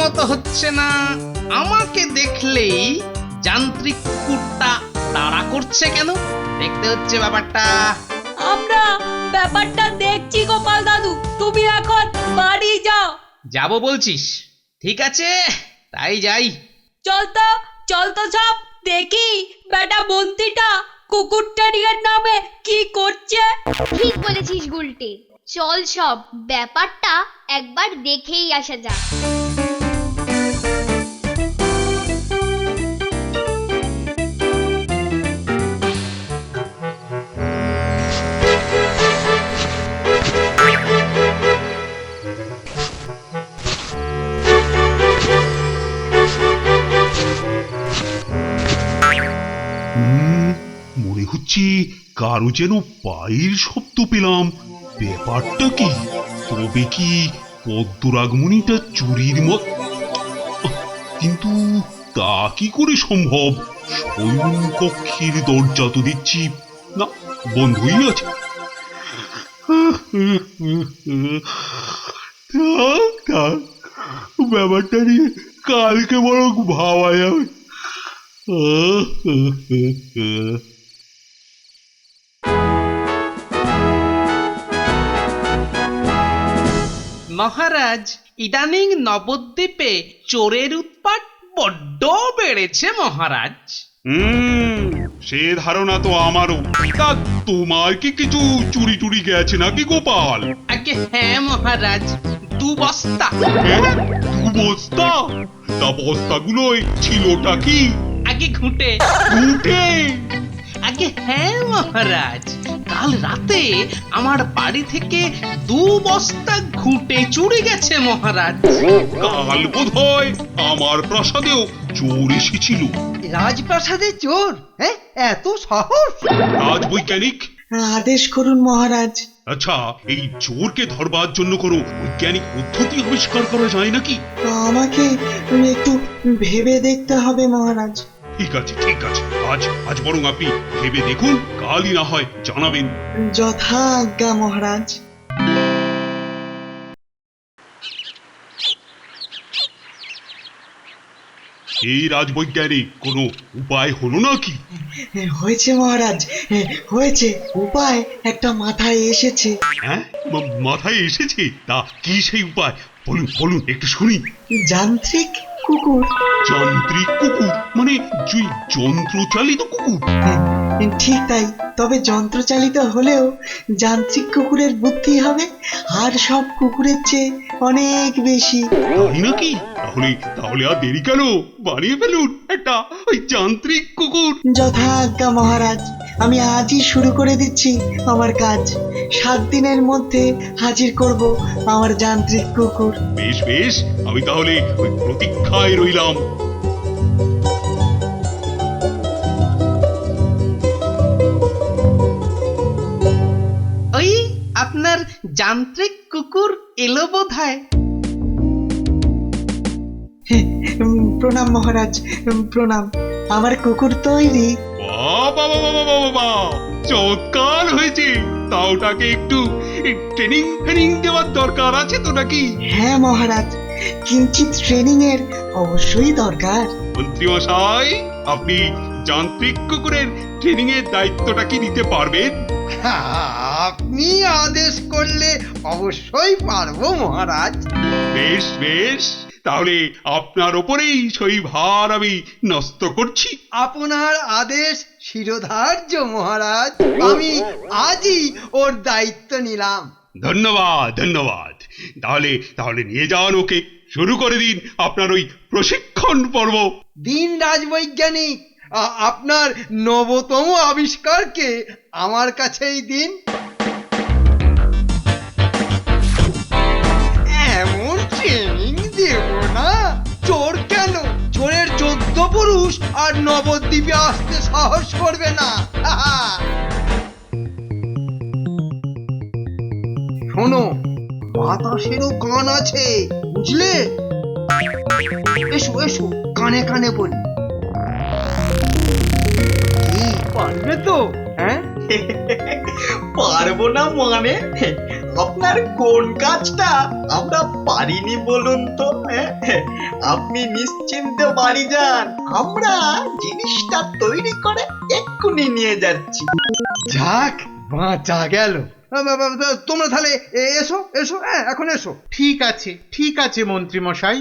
মতো হচ্ছে না। আমাকে দেখলেই যান্ত্রিক কুকুরটা তাড়া করছে কেন? দেখতে হচ্ছে ব্যাপারটা। আমরা ব্যাপারটা দেখছি গোপাল দাদু, তুমি এখন বাড়ি যাও। যাব বলছিস? ঠিক আছে, তাই যাই। চল তো সব দেখি বেটা মন্ত্রীটা কুকুরটা নিয়ে নামে কি করছে। ঠিক বলেছিস গুলটে, চল সব ব্যাপারটা একবার দেখেই আসা যাক। মনে হচ্ছে কারো যেন পায়ের শব্দ পেলাম। ব্যাপারটা কি? তবে কি পদ্মরাগমণিটা চুরির মত? কিন্তু তা কি করে সম্ভব? শয়ন কক্ষের দরজা তো দেখছি না, বন্ধই আছে। ব্যাপারটা নিয়ে কালকে বরং ভাবা যাবে। মহারাজ, ইদানিং নবদ্বীপে চোরের উৎপাত বড্ড বেড়েছে মহারাজ। সে ধারণা তো আমারও। তা তোমার কি কিছু চুরি টুরি গেছে নাকি গোপাল? আগে হ্যাঁ মহারাজ, 2 বস্তা। হ্যাঁ, 2 বস্তা? তা বস্তাগুলোয় ছিলটা কি? আগে ঘুঁটে। উঠে আগে হ্যাঁ মহারাজ, কাল রাতে আমার বাড়ি থেকে 2 বস্তা ঘুঁটে চুরি গেছে মহারাজ। কাল বোধ হয় আমার প্রাসাদেও চোর এসেছিল। রাজপ্রাসাদে চোর? হ্যাঁ, এত সাহস? রাজবৈজ্ঞানিক, আদেশ করুন মহারাজ। আচ্ছা এই চোরকে ধরবার জন্য কোনো বৈজ্ঞানিক পদ্ধতি আবিষ্কার করা যায় নাকি? আমাকে একটু ভেবে দেখতে হবে মহারাজ। ঠিক আছে ঠিক আছে, আজ বরং আপনি ভেবে দেখুন, কালই না হয় জানাবেন। যথা আজ্ঞা মহারাজ। এই রাজবৈজ্ঞানিক, কোনো উপায় হলো নাকি? হয়েছে মহারাজ, হয়েছে। উপায় একটা মাথায় এসেছে। হ্যাঁ, মাথায় এসেছে? তা কি সেই উপায়? বলুন বলুন, একটু শুনি। যান্ত্রিক কুকুর। যান্ত্রিক কুকুর মানে যন্ত্রচালিত কুকুর? ঠিক তাই, তবে যন্ত্রচালিত হলেও যান্ত্রিক কুকুরের বুদ্ধি হবে আর সব কুকুরের চেয়ে অনেক বেশি। তাই নাকি? তাহলে তাহলে আর দেরি কেন? বানিয়ে ফেলুন একটা ওই যান্ত্রিক কুকুর। যথা আজ্ঞা মহারাজ, আমি আজই শুরু করে দিচ্ছি আমার কাজ। 7 দিনের মধ্যে হাজির করব আমার যান্ত্রিক কুকুর। বেশ বেশ, আমি তাহলে ওই প্রতীক্ষায় রইলাম। ওই আপনার যান্ত্রিক কুকুর এলো বোধহয়। প্রণাম মহারাজ, প্রণাম। আমার কুকুর তৈরি। বাবা বাবা বাবা বাবা, চমৎকার হয়েছে। তা ওটাকে একটু ট্রেনিং ফেনিং দেওয়ার দরকার আছে তো নাকি? হ্যাঁ মহারাজ, কিঞ্চিত ট্রেনিং এর অবশ্যই দরকার। মন্ত্রী মশাই, আপনি যান্ত্রিক কুকুরের ট্রেনিং এর দায়িত্বটা কি নিতে পারবেন? আপনি আদেশ করলে অবশ্যই পারবো মহারাজ। বেশ বেশ, তাহলে আপনার ওপরেই সেই ভার আমি ন্যস্ত করছি। আপনার আদেশ শিরোধার্য মহারাজ। আমি আজই ওর দায়িত্ব নিলাম। ধন্যবাদ ধন্যবাদ। তাহলে তাহলে নিয়ে যান ওকে, শুরু করে দিন আপনার ওই প্রশিক্ষণ পর্ব। দিন রাজবৈজ্ঞানিক, আপনার নবতম আবিষ্কারকে আমার কাছেই দিন। এমন ট্রেনিং দেব না, চোর কেন, চোরের 14 পুরুষ আর নবদ্বীপে আসতে সাহস করবে না। শোনো, বাতাসেরও কান আছে, বুঝলে? এসো এসো, কানে কানে বলি। পারবে তো? হ্যাঁ, পারবো না মানে? আপনার কোন কাজটা আমরা পারিনি বলুন তো? আপনি নিশ্চিন্তে বাড়ি যান, আমরা জিনিসটা তৈরি করে এক্ষুনি নিয়ে যাচ্ছি। যাক বাঁচা গেল। তোমরা তাহলে এসো এসো, হ্যাঁ এখন এসো। ঠিক আছে মন্ত্রী মশাই।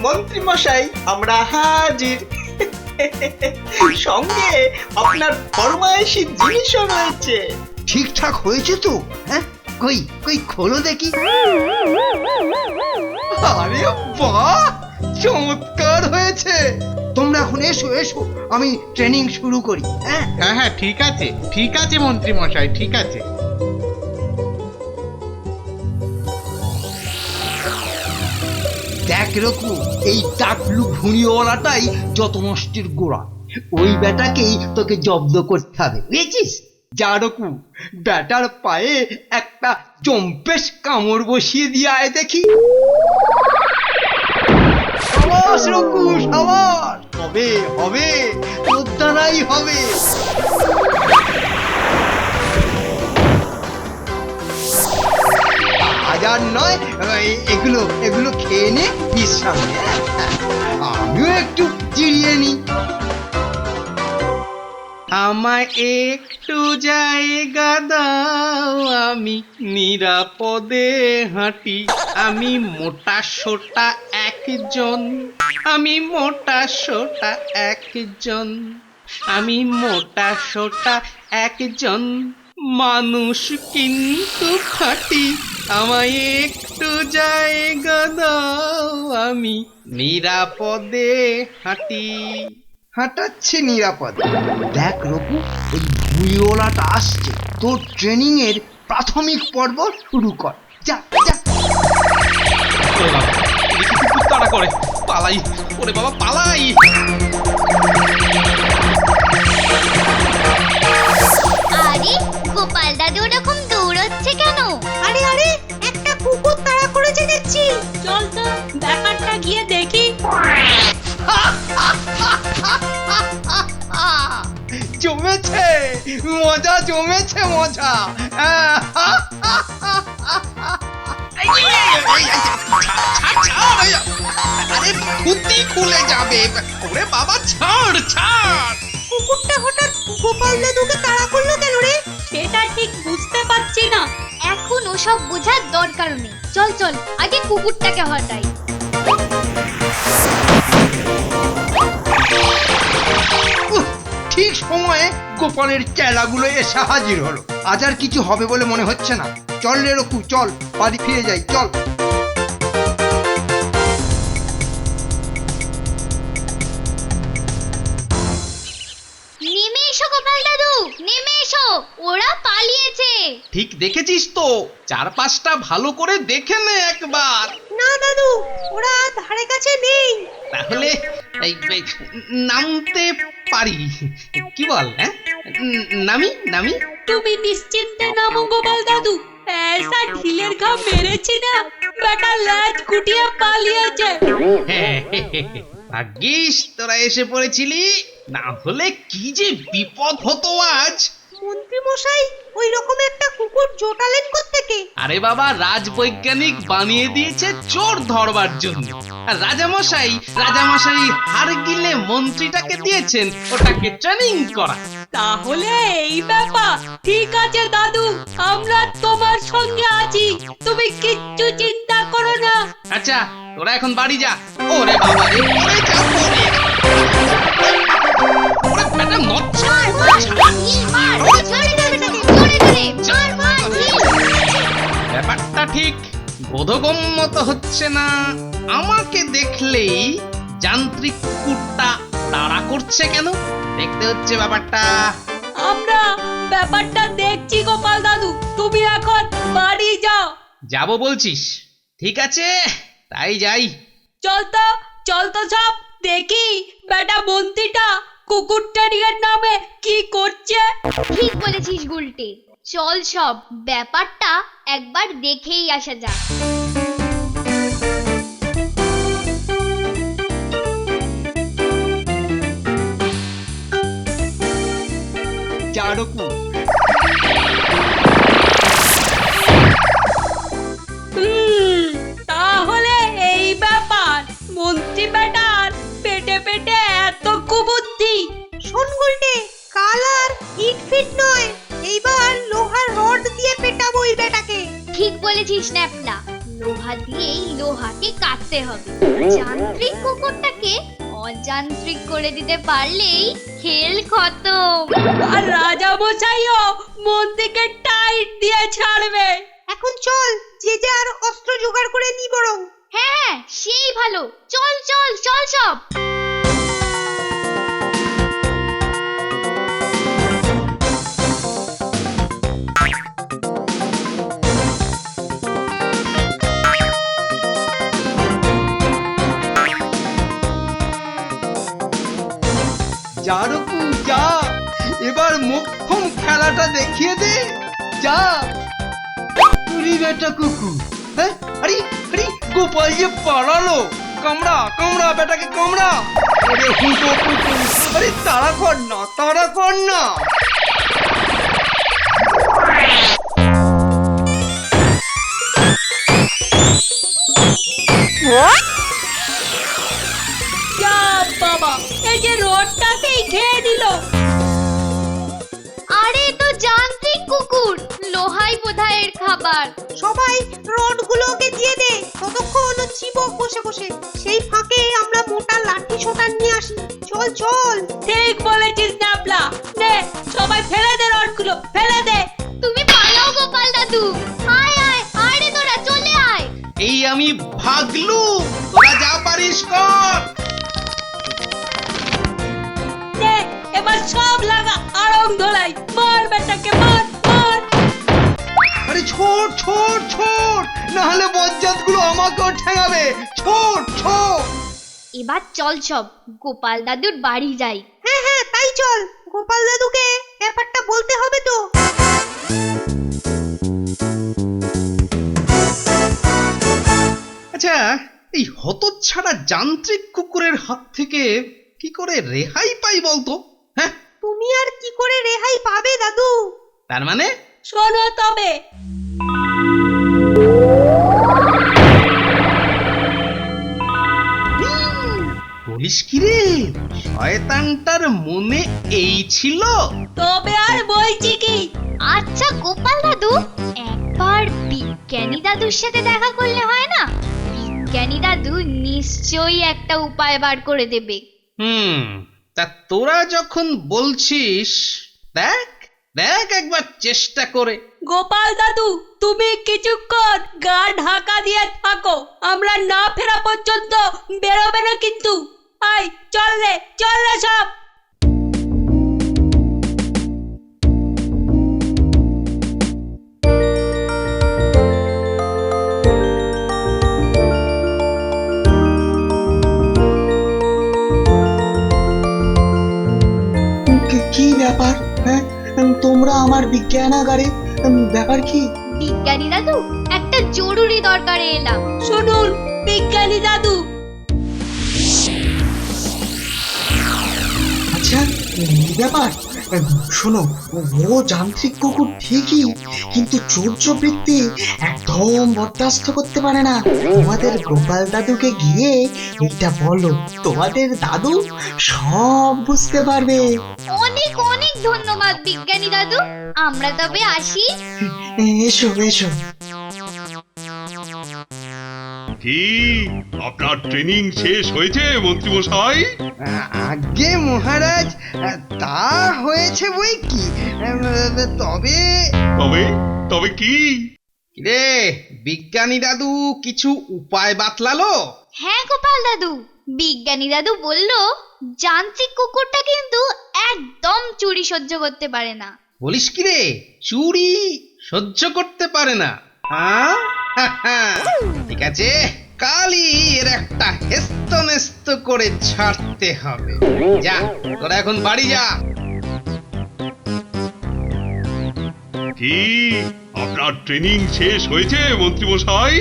মন্ত্রী মশাই, আমরা হাজির। সঙ্গে আপনার ফরমায়েশি জিনিসও রয়েছে। ঠিকঠাক হয়েছে তো? হ্যাঁ কই কই খোলো দেখি। আরে বাহ, চমৎকার হয়েছে। তোমরা এখন এসো এসো, আমি ট্রেনিং শুরু করি। হ্যাঁ হ্যাঁ ঠিক আছে মন্ত্রী মশাই, ঠিক আছে। দেখ রকু, এই টাকলু ঘুড়িওয়ালাটাই যত নষ্টের গোড়া। ওই বেটাকেই তোকে জব্দ করতে হবে, বুঝেছিস? যা রকু, বেটার পায়ে একটা চম্পেশ কামড় বসিয়ে দিয়ে আয় দেখি। সাবাস রকু, সাবাস। হবে হবে, তোর দ্বারাই হবে। হাজার নয়, এগুলো এগুলো খেয়ে নে বিশ্রাম নে। আমিও একটু জিরিয়ে নি। আমায় একটু জায়গা দাও, আমি নিরাপদে হাঁটি। আমি মোটা সোটা একজন, আমি মোটা সোটা একজন, আমি মোটা সোটা একজন মানুষ কিন্তু খাঁটি। আমায় একটু জায়গা দাও, আমি নিরাপদে হাঁটি। হাঁটাচ্ছে নিরাপদে। দেখ রঘু, ওই ঘুড়িওয়ালাটা আসছে। তোর ট্রেনিং এর প্রাথমিক পর্ব শুরু কর। যা যা। তাড়া করে পালাই, ওরে বাবা পালাই। আরে গোপাল দাদু ওরকম দৌড়চ্ছে কেন? আরে আরে একটা কুকুর তাড়া করেছে দেখছি। চল তো ব্যাপারটা গিয়ে দেখি। জমেছে মজা, জমেছে মজা। আরে খুঁতি খুলে যাবে। ওরে বাবা ছাড় ছাড়। কুকুরটা হঠাৎ গোপাল দাদুকে তাড়া করলো কেন রে? সেটা ঠিক বুঝতে পারছি না। এখন ওসব বোঝার দরকার নেই, চল চল আগে কুকুরটাকে হটাই। ঠিক সময়ে গোপালের চেলাগুলো এসে হাজির হলো। আজ আর কিছু হবে বলে মনে হচ্ছে না। চল রে রকু, চল বাড়ি ফিরে যাই, চল। নেমে এসো গোপাল দাদু, নেমে এসো, ওরা পালিয়েছে। ঠিক দেখেছিস তো? চারপাশটা ভালো করে দেখে নে একবার। না দাদু, ওরা ধারে কাছে নেই। তাহলে এই নামতে পারি, কি বল? হ্যাঁ নামি নামি। তুমি নিশ্চিন্তে নামো গোপাল দাদু। ऐसा ঢিলের ঘা মেরেছি না, বেটা লাজ গুটিয়ে পালিয়েছে। ভাগ্যিস তোরা এসে পড়েছিলি, না হলে কি যে বিপদ হতো আজ। মন্ত্রী মশাই ওই রকম একটা কুকুর জোটালেন কোত্থেকে? আরে বাবা, রাজবৈজ্ঞানিক বানিয়ে দিয়েছে চোর ধরবার জন্য। আর রাজামশাই হার গিলে মন্ত্রীটাকে দিয়েছেন ওটাকে ট্রেনিং করা। তাহলে এই ব্যাপার। ঠিক আছে দাদু, আমরা তোমার সঙ্গে আছি, তুমি কিচ্ছু চিন্তা করো না। আচ্ছা তোরা এখন বাড়ি যা। ওরে বাবা রে, ওরে যা ওরে। ওরে বেটা নচ্ছা। ব্যাপারটা ঠিক বোধগম্যত হচ্ছে না। আমাকে দেখলেই যান্ত্রিক কুকুরটা তাড়া করছে কেন? দেখতে হচ্ছে ব্যাপারটা। আমরা ব্যাপারটা দেখছি গোপাল দাদু, তুমি এখন বাড়ি যাও। যাব বলছিস? ঠিক আছে তাই যাই। চল তো সব দেখি বেটা মন্ত্রীটা কুকুরটারিয়ার নামে কি করছে? ঠিক বলেছিস গুলটে, চল সব ব্যাপারটা একবার দেখেই আসা যাক। চারকু তাহলে এই ব্যাপার, মন্ত্রী বেটার পেটে পেটে এত কুবুদ্ধি। শোন গুলটে, কাল আর ইট ফিট নয়, এইবার লোহার রড দিয়ে পেটাবো এই বেটাকে। ঠিক বলেছিস ন্যাপলা, লোহা দিয়েই লোহাকে কাটতে হবে। যান্ত্রিক কুকুরটাকে অযান্ত্রিক করে দিতে পারলেই খেল খতম। আর রাজা মশাইও মন্ত্রীকে টাইট দিয়ে ছাড়বে। এখন চল, যে যার অস্ত্র জোগাড় করে নি বরং। হ্যাঁ হ্যাঁ, সেই ভালো, চল চল চল সব। চারকু যা, এবার মোক্ষম খেলাটা দেখিয়ে দে, যা। উরি বেটা কুকুর, হ্যাঁ? আরে আরে, গোপাল যে পালালো। কামড়া কামড়া বেটাকে কামড়া। আরে হুটো কুকুর, আরে তাড়া কর না, তাড়া কর না। যা বাবা, এই যে রডটাকেই খেয়ে দিল। আরে তো যান্ত্রিক কুকুর, লোহাই বোধহয় এর খাবার। সবাই রডগুলোকে দিয়ে দে, ততক্ষণ চিবক বসে বসে। সেই ফাঁকে আমরা মোটা লাঠি সোটা নিয়ে আসি। চল চল। ঠিক বলেছিস ন্যাপলা, নে সবাই ফেলে দে রডগুলো, ফেলে দে। তুমি পালাও গোপাল দাদু, আয় আয় আয় রে, তোরা চলে আয়। এই আমি ভাগলু, তোরা যা পারিস কর। নে এবার সব লাগা আরং ধলাই, মার বেটাকে, মার মার। আরে ছোট ছোট ছোট, না হলে বজ্জাতগুলো আমাকেও ঠেঙাবে। ছোট ছোট। এবার চল সব গোপাল দাদুর বাড়ি যাই। হ্যাঁ হ্যাঁ, তাই চল। গোপাল দাদুকে ব্যাপারটা বলতে হবে তো। আচ্ছা, এই হতচ্ছাড়া যান্ত্রিক কুকুরের হাত থেকে কি করে রেহাই পাই বলতো? হ্যাঁ, তুমি আর কি করে রেহাই পাবে দাদু? তার মানে শোনো তবে, বলিস কি রে, শয়তানটার মনে এই ছিল? তবে আর বলছি কি, আচ্ছা গোপাল দাদু, একবার বিজ্ঞানী দাদুর সাথে দেখা করলে হয় না? বিজ্ঞানী দাদু নিশ্চয়ই একটা উপায় বার করে দেবে। তা তোরা যখন বলছিস, দেখ দেখ একবার চেষ্টা করে। গোপাল দাদু তুমি কিছুক্ষণ গা ঢাকা দিয়ে থাকো, আমরা না ফেরা পর্যন্ত বেরোবে না কিন্তু। আয় চল রে সব। কি ব্যাপার? হ্যাঁ, তোমরা আমার বিজ্ঞানাগারে, ব্যাপার কি? বিজ্ঞানী দাদু, একটা জরুরি দরকারে এলাম। শুনুন বিজ্ঞানী দাদু। আচ্ছা, এই ব্যাপার। শোনো, ও যান্ত্রিক কুকুর ঠিকই, কিন্তু চৌর্যবৃত্তি একদম বরদাস্ত করতে পারে না। তোমাদের গোপাল দাদুকে গিয়ে এটা বলো, তোমাদের দাদু সব বুঝতে পারবে। অনেক অনেক ধন্যবাদ বিজ্ঞানী দাদু, আমরা তবে আসি। এসো এসো। কি আপনার ট্রেনিং শেষ হয়েছে মন্ত্রী মশাই? আগে মহারাজ, তা হয়েছে বই কি, তবে তবে তবে কি? রে বিজ্ঞানী দাদু কিছু উপায় বাতলালো? হ্যাঁ গোপাল দাদু, বিজ্ঞানী দাদু বলল যান্ত্রিক কুকুরটা কিন্তু একদম চুরি সহ্য করতে পারে না। বলিস কি রে, চুরি সহ্য করতে পারে না? ঠিক আছে, কালই এর একটা হেস্ত নেস্ত করে ছাড়তে হবে। যা, তোরা এখন বাড়ি যা। কি আপনার ট্রেনিং শেষ হয়েছে মন্ত্রী মশাই?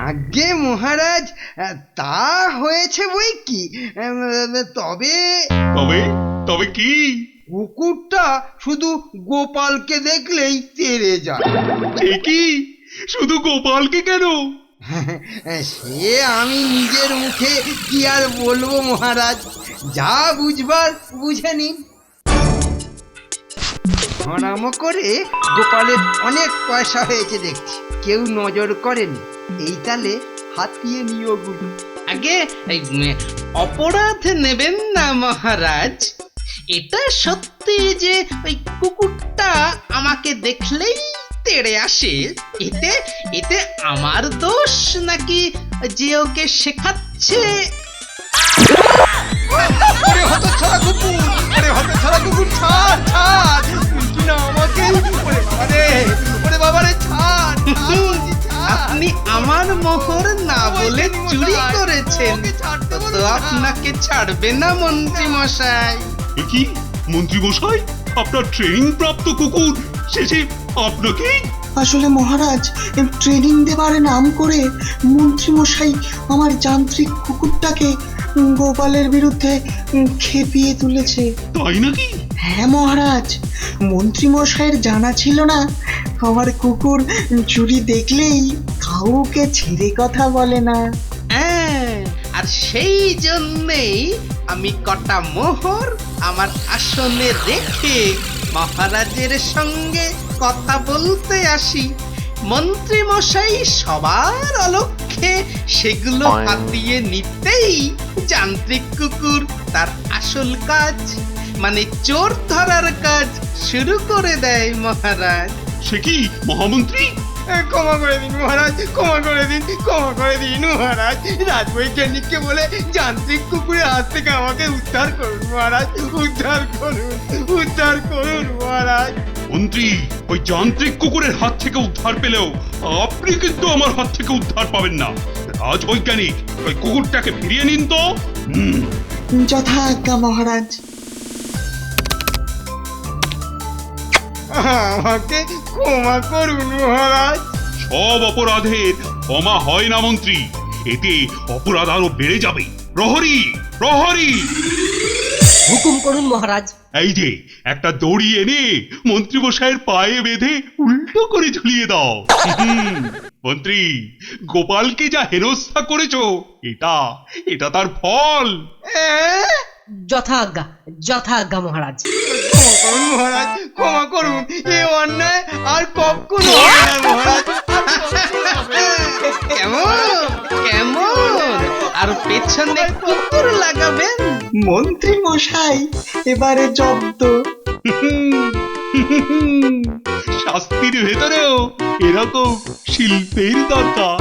আগে মহারাজ, তা হয়েছে বই কি, তবে তবে তবে কি? কুকুরটা শুধু গোপালকে দেখলেই তেড়ে যায়। কি শুধু গোপালকে কেন? সে আমি নিজের মুখে কি আর বলবো মহারাজ, যা বুঝবার বুঝে নিন। ধরাম করে গোপালের অনেক পয়সা হয়েছে দেখছি, কেউ নজর করেনি। এই তালে হাতিয়ে নিয়ে গুলি। আগে এই অপরাধ নেবেন না মহারাজ। এটা সত্যি যে ওই কুকুরটা আমাকে দেখলেই তেড়ে আসে। এতে এতে আমার দোষ নাকি যে ওকে শেখাচ্ছে? আরে হতচ্ছাড়া কুকুর, আরে হতচ্ছাড়া কুকুর, ছাড় ছাড়, তুই না আমাকে, ওরে বাবা রে, ওরে বাবা রে, ছাড় ছাড়, ছাড়। আপনি আমার মোহর না বলে চুরি করেছেন, তো আপনাকে ছাড়বে না মন্ত্রী মশাই। কি মন্ত্রী মশাই, আপনার ট্রেনিং প্রাপ্ত কুকুর শেষে আপনাকেই? আসলে মহারাজ, ট্রেনিং দেবার নাম করে মন্ত্রী মশাই আমার যান্ত্রিক কুকুরটাকে গোপালের বিরুদ্ধে খেপিয়ে তুলেছে। তাই নাকি? হ্যাঁ মহারাজ, মন্ত্রী মশাইয়ের জানা ছিল না আমার কুকুর চুরি দেখলেই কাউকে ছেড়ে কথা বলে না। হ্যাঁ, আর সেই জন্যেই আমি কটা মোহর আমার আসনে রেখে মহারাজের সঙ্গে কথা বলতে আসি। মন্ত্রী মশাই সবার অলক্ষ্যে সেগুলো হাতিয়ে নিতেই যান্ত্রিক কুকুর তার আসল কাজ, মানে চোর ধরার কাজ শুরু করে দেয় মহারাজ। সে কি মহামন্ত্রী? ক্ষমা করে দিন মহারাজ, ক্ষমা করে দিন, ক্ষমা করে দিন মহারাজ। রাজবৈজ্ঞানিককে বলে যান্ত্রিক কুকুরের হাত থেকে আমাকে উদ্ধার করুন মহারাজ, উদ্ধার করুন, উদ্ধার করুন মহারাজ। মন্ত্রী, ওই যান্ত্রিক কুকুরের হাত থেকে উদ্ধার পেলেও আপনি কিন্তু আমার হাত থেকে উদ্ধার পাবেন না। রাজবৈজ্ঞানিক, ওই কুকুরটাকে ফিরিয়ে নিন তো। যথা আজ্ঞা মহারাজ। আমাকে ক্ষমা করুন মহারাজ। সব অপরাধের ক্ষমা হয় না মন্ত্রী, এতে অপরাধ আরো বেড়ে যাবে। প্রহরী, প্রহরী! হুকুম করুন মহারাজ। এই যে একটা দড়ি এনে মন্ত্রী মশাইয়ের পায়ে বেঁধে উল্টো করে ঝুলিয়ে দাও। মন্ত্রী, গোপালকে যা হেনস্থা করেছো, এটা এটা তার ফল। যথা আজ্ঞা মহারাজ। ক্ষমা করুন মহারাজ, ক্ষমা করুন, এই অন্যায় আর কখনো হবে না মহারাজ। কেমন কেমন আর পেছনে কুকুর লাগাবেন? মন্ত্রী মশাই এবারে জব্দ। শাস্তির ভেতরেও এরকম শিল্পের দরকার।